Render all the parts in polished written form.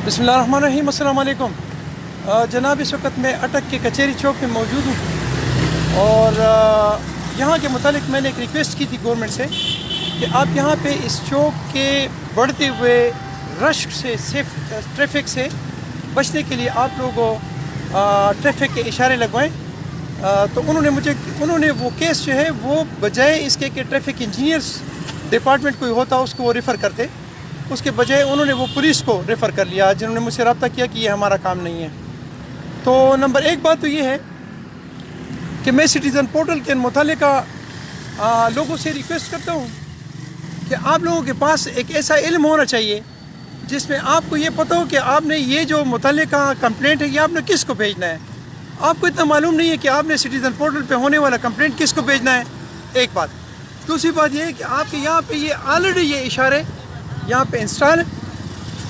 बिस्मिल्लाहिर्रहमानिर्रहीम। अस्सलाम वालेकुम जनाब, इस वक्त मैं अटक के कचहरी चौक में मौजूद हूँ और यहाँ के मुतालिक मैंने एक रिक्वेस्ट की थी गवर्नमेंट से कि आप यहाँ पे इस चौक के बढ़ते हुए रश से ट्रैफिक से बचने के लिए आप लोगों ट्रैफिक के इशारे लगवाएं। तो उन्होंने वो केस जो है वो बजाय इसके कि ट्रैफिक इंजीनियर्स डिपार्टमेंट कोई होता उसको वो रेफ़र करते, उसके बजाय उन्होंने वो पुलिस को रेफ़र कर लिया, जिन्होंने मुझसे रब्ता किया कि ये हमारा काम नहीं है। तो नंबर एक बात तो ये है कि मैं सिटीज़न पोर्टल के मुतालिका लोगों से रिक्वेस्ट करता हूँ कि आप लोगों के पास एक ऐसा इल्म होना चाहिए जिसमें आपको ये पता हो कि आपने ये जो मुतालिका कंप्लेंट है ये आपने किस को भेजना है। आपको इतना मालूम नहीं है कि आपने सिटीज़न पोर्टल पे होने वाला कंप्लेंट किस को भेजना है, एक बात। दूसरी बात ये है कि आपके यहाँ पे ये ऑलरेडी ये इशारे यहाँ पे इंस्टॉल है,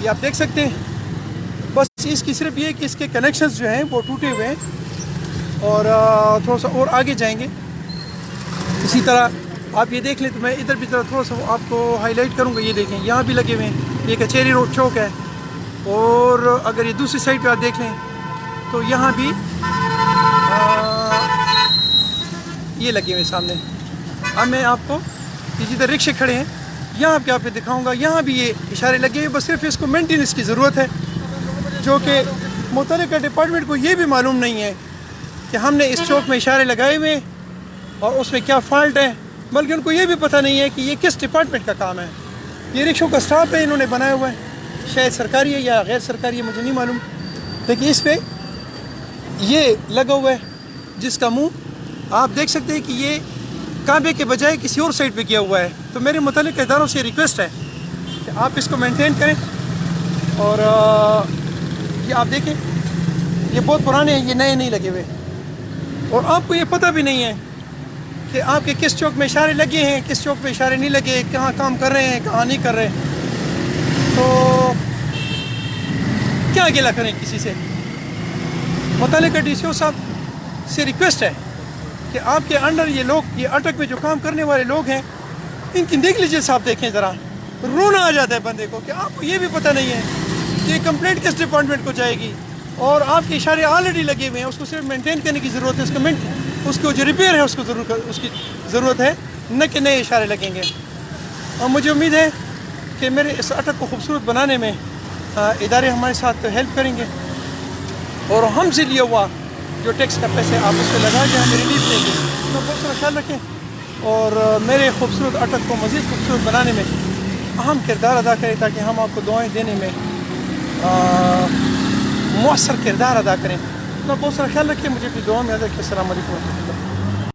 ये आप देख सकते हैं। बस इसकी सिर्फ ये कि इसके कनेक्शंस जो हैं वो टूटे हुए हैं और थोड़ा सा और आगे जाएंगे। इसी तरह आप ये देख लें तो मैं इधर भी थोड़ा सा आपको हाईलाइट करूँगा। ये देखें यहाँ भी लगे हुए हैं, ये कचहरी रोड चौक है। और अगर ये दूसरी साइड पे आप देख लें तो यहाँ भी ये लगे हुए सामने। अब मैं आपको जिधर रिक्शे खड़े हैं यहाँ पे आपको दिखाऊंगा, यहाँ भी ये इशारे लगे हुए। बस सिर्फ इसको मेंटेनेंस की ज़रूरत है, जो कि मुतल्लिका डिपार्टमेंट को ये भी मालूम नहीं है कि हमने इस चौक में इशारे लगाए हुए और उसमें क्या फॉल्ट है, बल्कि उनको ये भी पता नहीं है कि ये किस डिपार्टमेंट का काम है। ये रिक्शों का स्टाफ है, इन्होंने बनाया हुआ है, शायद सरकारी है या गैर सरकारी है मुझे नहीं मालूम, लेकिन इस पर ये लगा हुआ है जिसका मुँह आप देख सकते हैं कि ये काबे के बजाय किसी और साइड पे किया हुआ है। तो मेरे मुतालिक इदारों से रिक्वेस्ट है कि आप इसको मेंटेन करें। और ये आप देखें ये बहुत पुराने हैं, ये नए नहीं लगे हुए और आपको ये पता भी नहीं है कि आपके किस चौक में इशारे लगे हैं, किस चौक पे इशारे नहीं लगे, कहाँ काम कर रहे हैं, कहाँ नहीं कर रहे। तो क्या गिला करें किसी से। मुतालिका DCO साहब से रिक्वेस्ट है कि आपके अंडर ये लोग, ये अटक में जो काम करने वाले लोग हैं, इनकी नेग्लिजेंस आप देखें ज़रा, रोना आ जाता है बंदे को कि आपको ये भी पता नहीं है कि ये कंप्लेंट किस डिपार्टमेंट को जाएगी और आपके इशारे ऑलरेडी लगे हुए हैं। उसको सिर्फ मेंटेन करने की ज़रूरत है, उसको जो रिपेयर है उसकी ज़रूरत है, न कि नए इशारे लगेंगे। और मुझे उम्मीद है कि मेरे इस अटक को खूबसूरत बनाने में इदारे हमारे साथ हेल्प करेंगे और हमसे लिया हुआ जो टैक्स का पैसे आप उस पर लगा के हमें रिलीफ देंगे। तो बहुत सारा ख्याल रखें और मेरे खूबसूरत अटक को मज़ीद खूबसूरत बनाने में अहम किरदार अदा करें ताकि हम आपको दुआएं देने में मौसर किरदार अदा करें। तो बहुत सारा ख्याल रखें, मुझे अपनी दुआ में याद रखें। अस्सलाम वालेकुम।